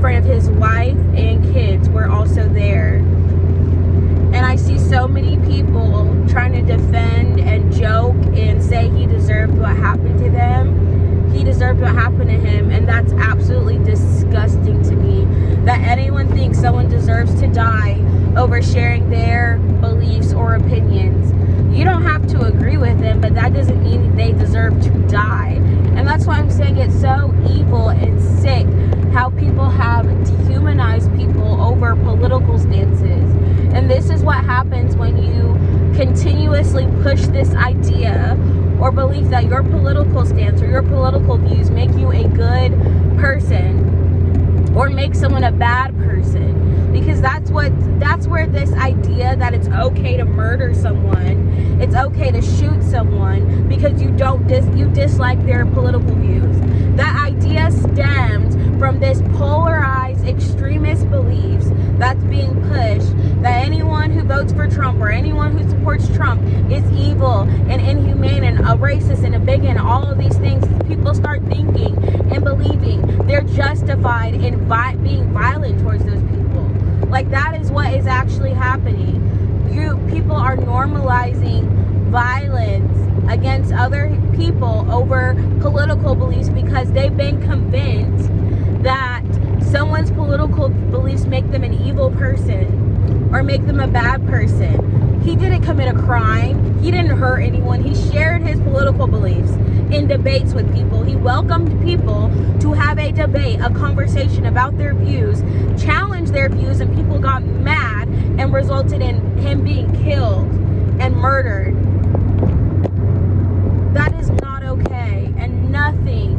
girlfriend of his wife and kids were also there. And I see so many people trying to defend and joke and say he deserved what happened to them. He deserved what happened to him, and that's absolutely disgusting to me. That anyone thinks someone deserves to die over sharing their beliefs or opinions. You don't have to agree with them, but that doesn't mean they deserve to die. And that's why I'm saying it's so evil and sick how people have dehumanized people over political stances. And this is what happens when you continuously push this idea or belief that your political stance or your political views make you a good person or make someone a bad person. Because that's where this idea that it's okay to murder someone, it's okay to shoot someone because you dislike their political views. That idea stems from this polarized extremist beliefs that's being pushed that anyone who votes for Trump or anyone who supports Trump is evil and inhumane and a racist and a bigot and all of these things. People start thinking and believing they're justified in being violent towards those people. Like, that is what is actually happening. People are normalizing violence against other people over political beliefs because they've been convinced that someone's political beliefs make them an evil person or make them a bad person. He didn't commit a crime. He didn't hurt anyone. He shared his political beliefs in debates with people. He welcomed people to have a debate, a conversation about their views, challenged their views, and people got mad and resulted in him being killed and murdered. That is not okay, and nothing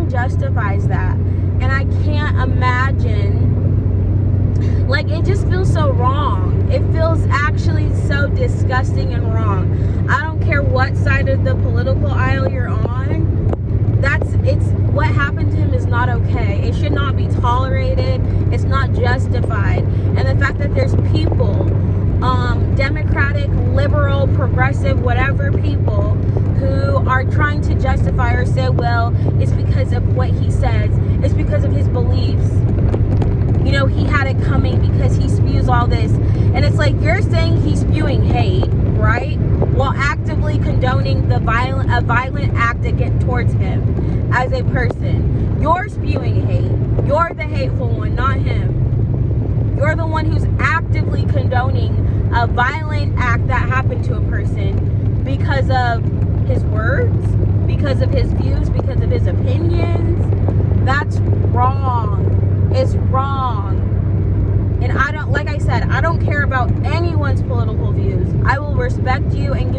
justifies that. And I can't imagine, like, it just feels so wrong. It feels actually so disgusting and wrong. I don't care what side of the political aisle you're on. What happened to him is not okay. It should not be tolerated. It's not justified. And the fact that there's people, Democratic, liberal, progressive, whatever people who are trying to justify or say, well, it's because of what he says. It's because of his beliefs. You know, he had it coming because he spews all this. And it's like, you're saying he's spewing hate, right? While actively condoning a violent act towards him as a person. You're spewing hate. You're the hateful one, not him. You're the one who's actively condoning a violent act that happened to a person because of his words, because of his views, because of his opinions. That's wrong. It's wrong. And like I said, I don't care about anyone's political views. I will respect you and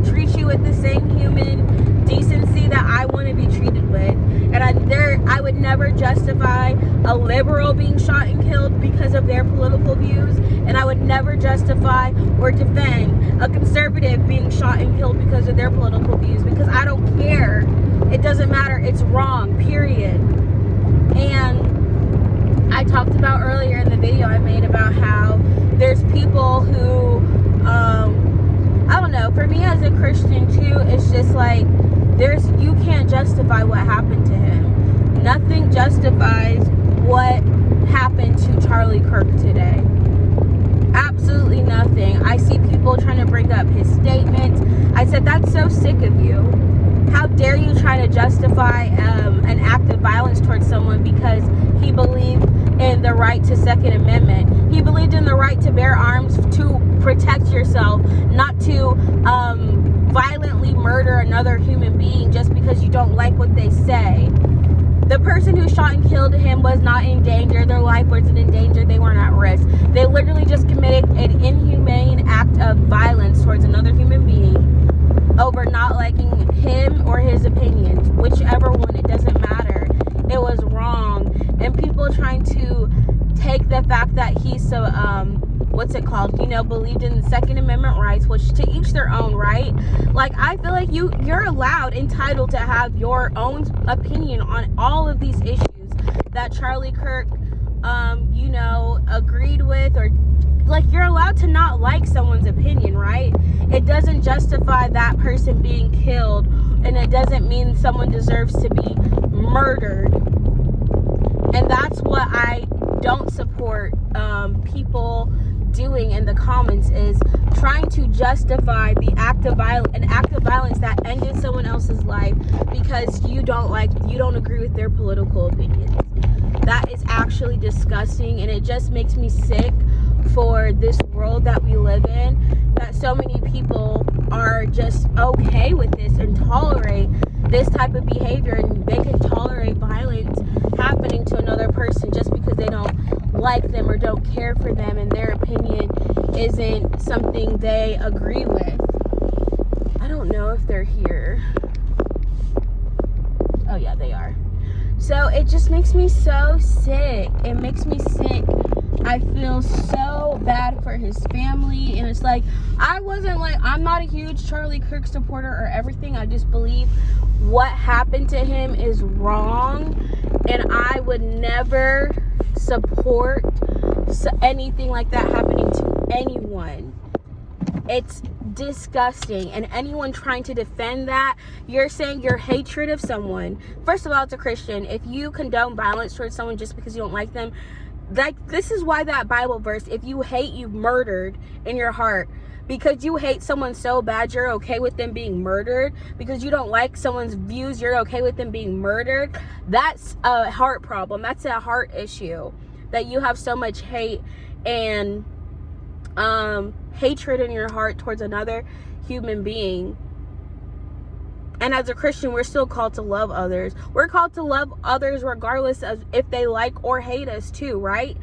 treat you with the same human decency that I want to be treated with. And I would never justify a liberal being shot and killed because of their political views. And I would never justify or defend a conservative being shot and killed because of their political views. Because I don't care. It doesn't matter. It's wrong, period. And I talked about earlier in the video I made about how there's people who, I don't know, for me as a Christian too, it's just like, you can't justify what happened to him. Nothing justifies what happened to Charlie Kirk today. Absolutely nothing. I see people trying to bring up his statements. I said, that's so sick of you. How dare you try to justify an act of violence towards someone because he believed in the right to Second Amendment. He believed in the right to bear arms to protect yourself, not to violently murder another human being just because you don't like what they say. The person who shot and killed him was not in danger. Their life wasn't in danger. They weren't at risk. They literally just committed an inhumane act of violence towards another human being over not liking him or his opinions. Whichever one, it doesn't matter. It was wrong. And people trying to take the fact that he's so, believed in the Second Amendment rights, which to each their own, right? Like, I feel like you're allowed, entitled to have your own opinion on all of these issues that Charlie Kirk, agreed with, or like, you're allowed to not like someone's opinion, right? It doesn't justify that person being killed, and it doesn't mean someone deserves to be murdered. And that's that's what I don't support people doing in the comments, is trying to justify an act of violence that ended someone else's life because you don't agree with their political opinions. That is actually disgusting, and it just makes me sick for this world that we live in, that so many people are just okay with this and tolerate this type of behavior, and they can tolerate violence happening to another person just because they don't like them or don't care for them and their opinion isn't something they agree with. I don't know if they're here. Oh yeah, they are. So it just makes me so sick. It makes me sick. I feel so bad for his family, and it's like, I'm not a huge Charlie Kirk supporter or everything. I just believe what happened to him is wrong, and I would never support anything like that happening to anyone. It's disgusting, and anyone trying to defend that, you're saying your hatred of someone. First of all, it's a Christian. If you condone violence towards someone just because you don't like them, this is why that Bible verse, if you hate, you've murdered in your heart. Because you hate someone so bad, you're okay with them being murdered. Because you don't like someone's views, you're okay with them being murdered. That's a heart problem. That's a heart issue, that you have so much hate and hatred in your heart towards another human being. And as a Christian, we're still called to love others. We're called to love others regardless of if they like or hate us too, right?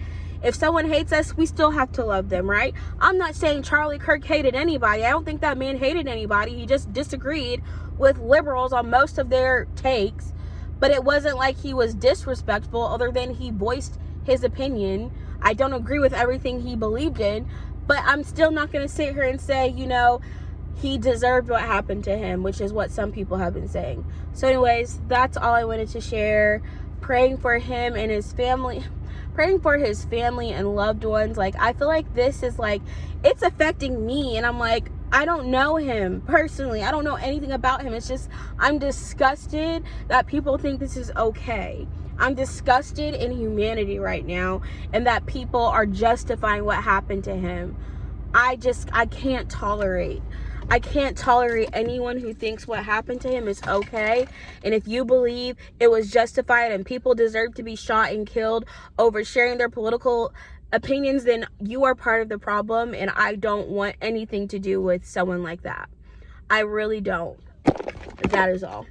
If someone hates us, we still have to love them, right? I'm not saying Charlie Kirk hated anybody. I don't think that man hated anybody. He just disagreed with liberals on most of their takes. But it wasn't like he was disrespectful, other than he voiced his opinion. I don't agree with everything he believed in, but I'm still not going to sit here and say, he deserved what happened to him, which is what some people have been saying. So anyways, that's all I wanted to share. Praying for him and his family. Praying for his family and loved ones. Like, I feel like this is like, it's affecting me, and I'm like, I don't know him personally. I don't know anything about him. It's just, I'm disgusted that people think this is okay. I'm disgusted in humanity right now, and that people are justifying what happened to him. I can't tolerate anyone who thinks what happened to him is okay. And if you believe it was justified and people deserve to be shot and killed over sharing their political opinions, then you are part of the problem, and I don't want anything to do with someone like that. I really don't. That is all.